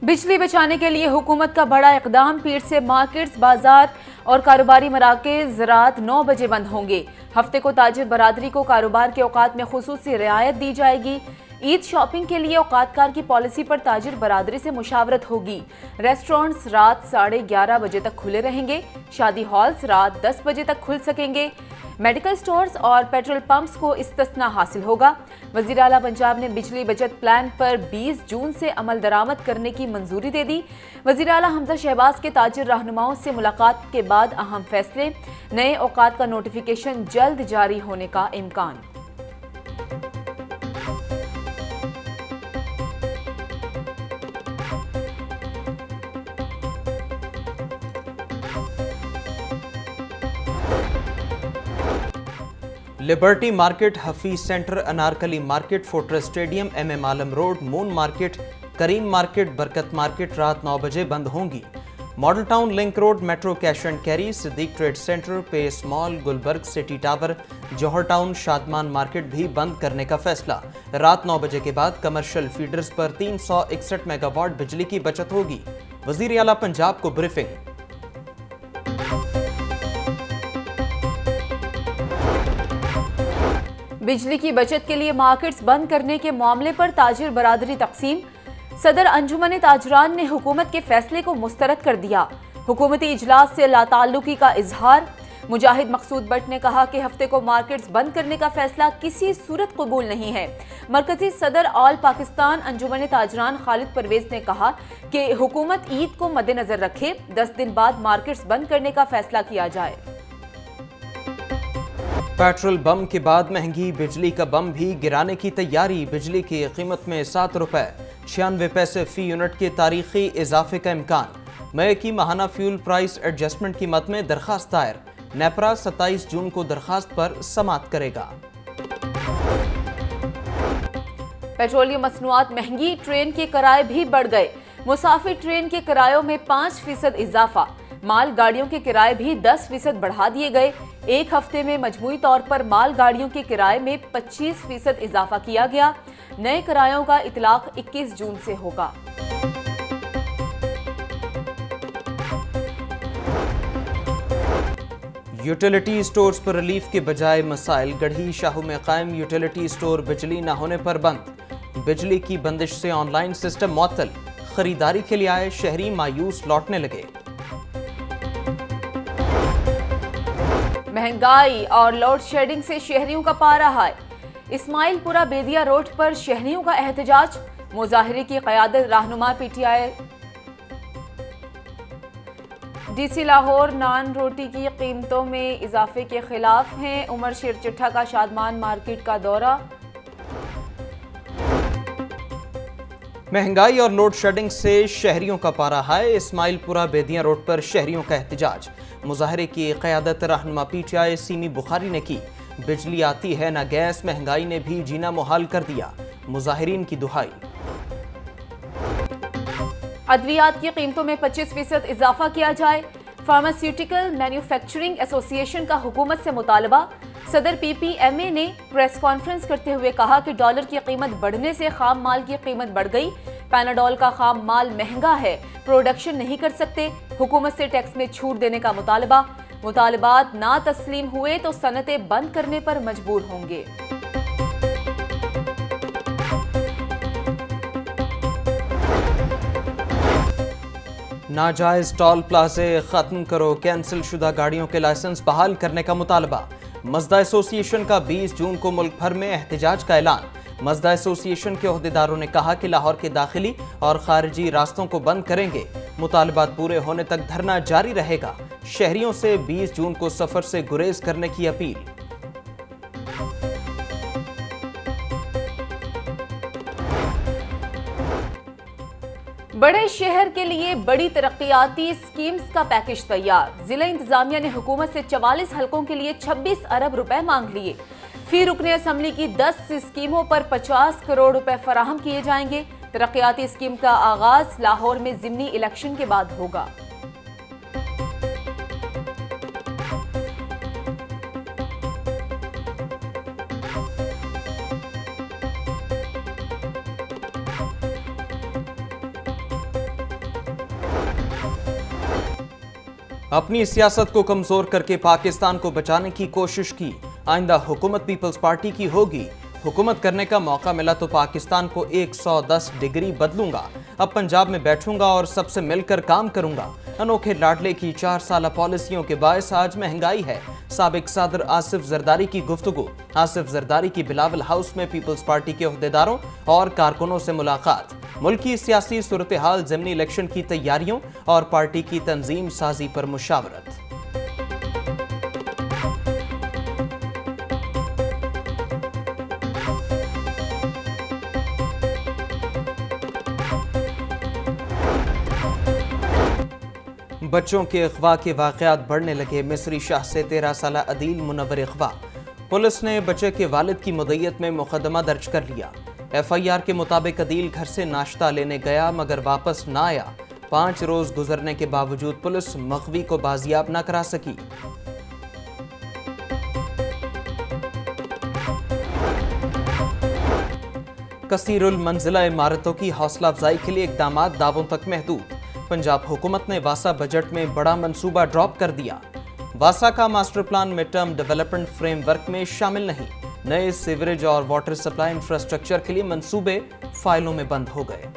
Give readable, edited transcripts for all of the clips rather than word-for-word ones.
बिजली बचाने के लिए हुकूमत का बड़ा इकदाम। पीर से मार्केट्स, बाजार और कारोबारी मराकज़ रात 9 बजे बंद होंगे। हफ्ते को ताजिर बरादरी को कारोबार के औकात में खुसूसी रियायत दी जाएगी। ईद शॉपिंग के लिए औकातकार की पॉलिसी पर ताजिर बरादरी से मुशावरत होगी। रेस्टोरेंट्स रात 11:30 बजे तक खुले रहेंगे। शादी हॉल्स रात 10 बजे तक खुल सकेंगे। मेडिकल स्टोर्स और पेट्रोल पंप्स को इस्तिस्ना हासिल होगा। वज़ीर आला पंजाब ने बिजली बचत प्लान पर 20 जून से अमल दरामद करने की मंजूरी दे दी। वज़ीर आला हमजा शहबाज के ताजिर रहनुमाओं से मुलाकात के बाद अहम फैसले। नए औकात का नोटिफिकेशन जल्द जारी होने का इम्कान। Liberty Market, Hafeez Centre, Anarkali Market, Fortress Stadium, MM Alam Road, Moon Market, Karim Market, Barkat Market रात 9 बजे बंद होंगी। Model Town, Link Road, Metro Cash and Carry, Siddique Trade Centre, Pace Mall, Gulberg City Tower, Johar Town, Shadman Market भी बंद करने का फैसला। रात 9 बजे के बाद कमर्शियल फीडर्स पर 361 मेगावाट बिजली की बचत होगी। वज़ीर आला पंजाब को ब्रीफिंग। बिजली की बचत के लिए मार्केट्स बंद करने के मामले पर ताजिर बरादरी तकसीम। सदर अंजुमन ताजरान ने हुकूमत के फैसले को मुस्तरद कर दिया। हुकूमती इजलास से लाताल्लुकी का इजहार। मुजाहिद मकसूद बट ने कहा कि हफ्ते को मार्केट्स बंद करने का फैसला किसी सूरत कबूल नहीं है। मरकजी सदर ऑल पाकिस्तान अंजुमन ताजरान खालिद परवेज ने कहा कि हुकूमत ईद को मद्देनजर रखे 10 दिन बाद मार्केट्स बंद करने का फैसला किया जाए। पेट्रोल बम के बाद महंगी बिजली का बम भी गिराने की तैयारी। बिजली की कीमत में 7 रुपए 96 पैसे फी यूनिट के तारीखी इजाफे का इम्कान। मई की माहाना फ्यूल प्राइस एडजस्टमेंट की मद में दरखास्त दायर। नेपरा 27 जून को दरखास्त पर समाअत करेगा। पेट्रोलियम मसनूआत महंगी, ट्रेन के किराए भी बढ़ गए। मुसाफिर ट्रेन के किरायों में 5% इजाफा। माल गाड़ियों के किराए भी 10% बढ़ा दिए गए। एक हफ्ते में मजमूई तौर पर माल गाड़ियों के किराए में 25% इजाफा किया गया। नए किरायों का इतलाक 21 जून से होगा। यूटिलिटी स्टोर्स पर रिलीफ के बजाय मसाइल। गढ़ी शाहू में कायम यूटिलिटी स्टोर बिजली न होने पर बंद। बिजली की बंदिश से ऑनलाइन सिस्टम मुअत्तल। खरीदारी के लिए आए शहरी मायूस लौटने लगे। महंगाई और लोड शेडिंग से शहरियों का पारा हाय। इस्माइलपुरा बेदिया रोड पर शहरियों का एहतजाज। मुजाहिरे की क़यादत रहनुमा PTI DC लाहौर नान रोटी की कीमतों में इजाफे के खिलाफ हैं। उमर शेर चिट्ठा का शादमान मार्केट का दौरा। महंगाई और लोड शेडिंग से शहरियों का पारा हाय। इस्माइलपुरा बेदिया रोड पर शहरियों का एहतजाज। मुजाहरे की क़यादत रहनुमा PTI सीमी बुखारी ने की। बिजली आती है ना गैस, महंगाई ने भी जीना मुहाल कर दिया। मुजाहिरीन की दुहाई। अद्वियात की कीमतों में 25% इजाफा किया जाए। फार्मास्यूटिकल मैन्युफैक्चरिंग एसोसिएशन का हुकूमत से मुतालबा। सदर PPMA ने प्रेस कॉन्फ्रेंस करते हुए कहा कि डॉलर की कीमत बढ़ने से खाम माल की कीमत बढ़ गई। पैनाडोल का खाम माल महंगा है, प्रोडक्शन नहीं कर सकते। हुकूमत से टैक्स में छूट देने का मुतालबा। मुतालबात ना तस्लीम हुए तो सनतें बंद करने पर मजबूर होंगे। नाजायज टोल प्लाजे खत्म करो। कैंसिल शुदा गाड़ियों के लाइसेंस बहाल करने का मुतालबा। मजदा एसोसिएशन का 20 जून को मुल्क भर में एहतजाज का ऐलान। मजदा एसोसिएशन के ओहदेदारों ने कहा कि लाहौर के दाखिली और खारिजी रास्तों को बंद करेंगे। मुतालबात पूरे होने तक धरना जारी रहेगा। शहरियों से 20 जून को सफर से गुरेज करने की अपील। बड़े शहर के लिए बड़ी तरक्याती स्कीम्स का पैकेज तैयार। जिला इंतजामिया ने हुकूमत से 44 हलकों के लिए 26 अरब रुपए मांग लिए। फी रुकने असम्बली की 10 स्कीमों पर 50 करोड़ रुपए फराहम किए जाएंगे। तरक्याती स्कीम का आगाज लाहौर में जिमनी इलेक्शन के बाद होगा। अपनी सियासत को कमजोर करके पाकिस्तान को बचाने की कोशिश की। आइंदा हुकूमत पीपल्स पार्टी की होगी। हुकूमत करने का मौका मिला तो पाकिस्तान को 110 डिग्री बदलूंगा। अब पंजाब में बैठूंगा और सबसे मिलकर काम करूंगा। अनोखे लाडले की 4 साल पॉलिसियों के बायस आज महंगाई है। साबिक सदर आसिफ जरदारी की गुफ्तगू। आसिफ जरदारी की बिलावल हाउस में पीपल्स पार्टी के ओहदेदारों और कारकुनों से मुलाकात। मुल्क की सियासी सूरत हाल, ज़िमनी इलेक्शन की तैयारियों और पार्टी की तंजीम साजी पर मुशावरत। बच्चों के अगवा के वाक़यात बढ़ने लगे। मिस्री शाह से 13 साल अदील मुनव्वर अगवा। पुलिस ने बच्चे के वालिद की मुद्दत में मुकदमा दर्ज कर लिया। FIR के मुताबिक अदील घर से नाश्ता लेने गया मगर वापस ना आया। 5 रोज गुजरने के बावजूद पुलिस मग़वी को बाजियाब न करा सकी। कसीरुल मंजिला इमारतों की हौसला अफजाई के लिए इकदाम दावों तक महदूद। पंजाब हुकूमत ने वासा बजट में बड़ा मंसूबा ड्रॉप कर दिया। वासा का master plan mid term development framework में शामिल नहीं। नए सीवरेज और वाटर सप्लाई इंफ्रास्ट्रक्चर के लिए मंसूबे फाइलों में बंद हो गए।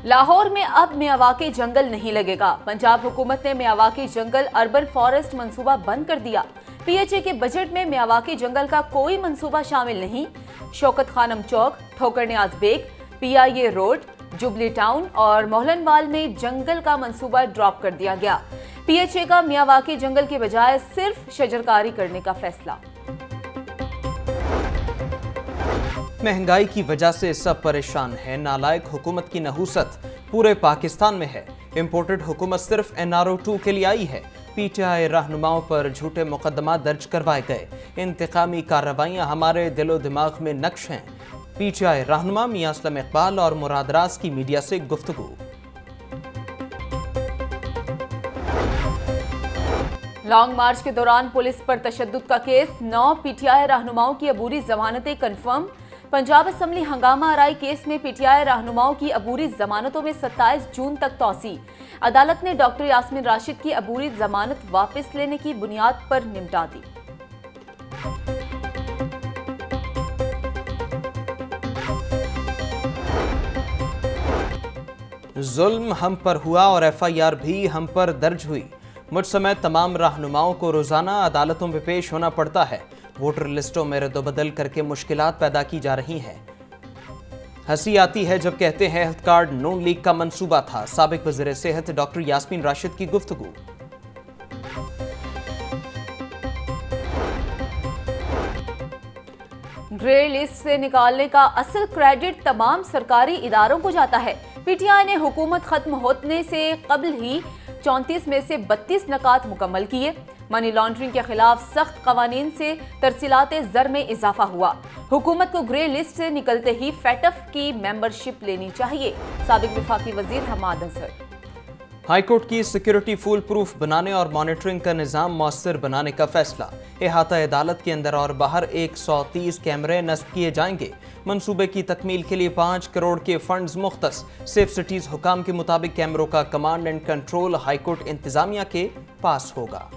लाहौर में अब मियावाकी जंगल नहीं लगेगा। पंजाब हुकूमत ने मियावाकी जंगल अर्बन फॉरेस्ट मंसूबा बंद कर दिया। PHA के बजट में मियावाकी जंगल का कोई मंसूबा शामिल नहीं। Shaukat Khanum Chowk, Thokar Niaz Baig, PIA road, Jubilee Town और मोहलनवाल में जंगल का मंसूबा ड्रॉप कर दिया गया। PHA का मियावाकी जंगल के बजाय सिर्फ शजरकारी करने का फैसला। महंगाई की वजह से सब परेशान है। नालायक हुकूमत की नहूसत पूरे पाकिस्तान में है। इंपोर्टेड हुकूमत सिर्फ NRO 2 के लिए आई है। PTI रहनुमाओं पर झूठे मुकदमा दर्ज करवाए गए। इंतकामी कार्रवाइयां हमारे दिलो दिमाग में नक्श हैं। PTI रहनुमा मियां असलम इकबाल और मुराद राज की मीडिया से गुफ्तगू। लॉन्ग मार्च के दौरान पुलिस पर तशद्दुद का केस। 9 PTI रहनुमाओं की अबूरी जमानतें कन्फर्म। पंजाब असम्बली हंगामा आराई केस में PTI रहनुमाओं की अबूरी जमानतों में 27 जून तक तौसी। अदालत ने डॉक्टर यास्मीन राशिद की अबूरी जमानत वापस लेने की बुनियाद पर निपटा दी। जुल्म हम पर हुआ और FIR भी हम पर दर्ज हुई। मुझ समेत तमाम रहनुमाओं को रोजाना अदालतों में पेश होना पड़ता है। वोटर लिस्टों में रद्दबदल करके मुश्किलात पैदा की जा रही हैं। हंसी आती है जब कहते हैं हेल्थ कार्ड नून लीग का मंसूबा था। साबिक वज़ीर सेहत डॉक्टर यास्मीन राशिद की गुफ्तगू। ग्रे लिस्ट से निकालने का असल क्रेडिट तमाम सरकारी इदारों को जाता है। PTI ने हुकूमत खत्म होने से कबल ही 34 में से 32 नकात मुकम्मल किए। मनी लॉन्ड्रिंग के खिलाफ सख्त कवानीन से तरसीलात ज़र में इजाफा हुआ। हुकूमत को ग्रे लिस्ट से निकलते ही FATF की मेंबरशिप लेनी चाहिए। साबिक वफाकी वजीर हमाद अजहर। हाईकोर्ट की सिक्योरिटी फुल प्रूफ बनाने और मॉनिटरिंग का निज़ाम मौसर बनाने का फैसला। इहाता अदालत के अंदर और बाहर 130 कैमरे नस्ब किए जाएंगे। मंसूबे की तकमील के लिए 5 करोड़ के फंड्स मुख्तस। सेफ सिटीज हुकाम के मुताबिक कैमरों का कमांड एंड कंट्रोल हाईकोर्ट इंतजामिया के पास होगा।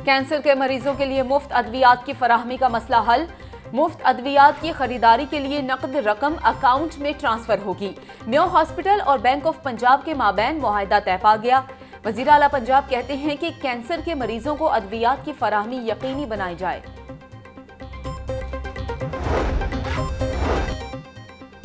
कैंसर के मरीजों के लिए मुफ्त अद्वियात की फराहमी का मसला हल। मुफ्त अद्वियात की खरीदारी के लिए नकद रकम अकाउंट में ट्रांसफर होगी। मेयो हॉस्पिटल और बैंक ऑफ पंजाब के माबैन मुआहिदा तय पा गया। वजीर आला पंजाब कहते हैं कि कैंसर के मरीजों को अद्वियात की फराहमी यकीनी बनाई जाए।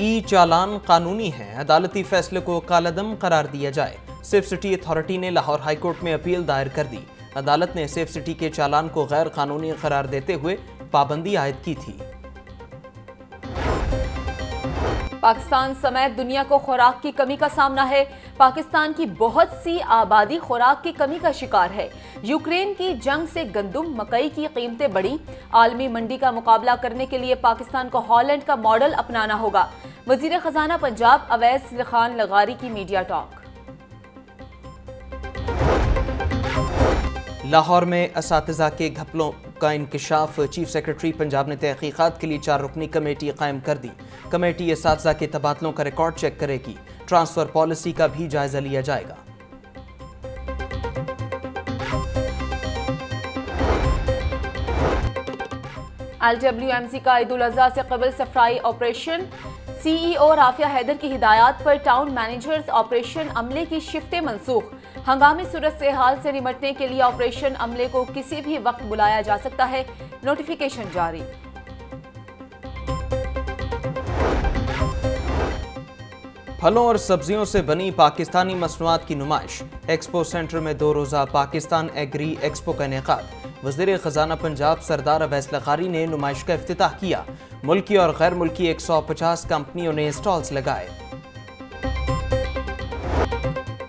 ई चालान कानूनी है। अदालती फैसले को कालअदम करार दिया जाए। सेफ सिटी अथॉरिटी ने लाहौर हाईकोर्ट में अपील दायर कर दी। अदालत ने सेफ सिटी के चालान को गैर कानूनी करार देते हुए पाबंदी आयद की थी। पाकिस्तान समेत दुनिया को खुराक की कमी का सामना है। पाकिस्तान की बहुत सी आबादी खुराक की कमी का शिकार है। यूक्रेन की जंग से गंदम मकई की कीमतें बढ़ी। आलमी मंडी का मुकाबला करने के लिए पाकिस्तान को हॉलैंड का मॉडल अपनाना होगा। वजीर खजाना पंजाब अवैस खान लगारी की मीडिया टॉक। लाहौर में असातिज़ा के घपलों का इंकशाफ। चीफ सेक्रेटरी पंजाब ने तहकीकात के लिए 4 रुकनी कमेटी कायम कर दी। कमेटी असातिज़ा के तबादलों का रिकॉर्ड चेक करेगी। ट्रांसफर पॉलिसी का भी जायजा लिया जाएगा। LWMC का ईद उल अज़हा से कबल सफराई ऑपरेशन। CEO राफिया हैदर की हिदायत पर टाउन मैनेजर्स ऑपरेशन अमले की शिफ्टें मनसूख। हंगामी सूरत से हाल से निपटने के लिए ऑपरेशन अमले को किसी भी वक्त बुलाया जा सकता है, नोटिफिकेशन जारी। फलों और सब्जियों से बनी पाकिस्तानी मसनूआत की नुमाइश। एक्सपो सेंटर में 2 रोज़ा पाकिस्तान एग्री एक्सपो का इनेकाद। वज़ीर ख़जाना पंजाब सरदार अवैस लखारी ने नुमाइश का इफ्तिताह किया। मुल्की और गैर मुल्की 150 कंपनियों ने स्टॉल्स लगाए।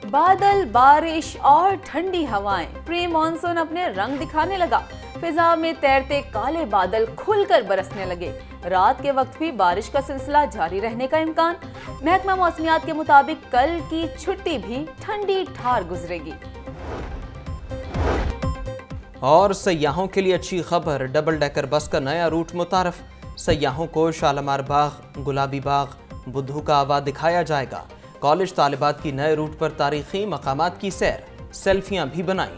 बादल, बारिश और ठंडी हवाएं, प्री मानसून अपने रंग दिखाने लगा। फिजा में तैरते काले बादल खुलकर बरसने लगे। रात के वक्त भी बारिश का सिलसिला जारी रहने का इम्कान। महकमा मौसमियात के मुताबिक कल की छुट्टी भी ठंडी ठार गुजरेगी। और सयाहों के लिए अच्छी खबर, डबल डेकर बस का नया रूट मुतारफ। सयाहों को शालामार बाग, गुलाबी बाग, बुद्धू का आवा दिखाया जाएगा। कॉलेज तालिबात की नए रूट पर तारीखी मकामात की सैर, सेल्फियां भी बनाई।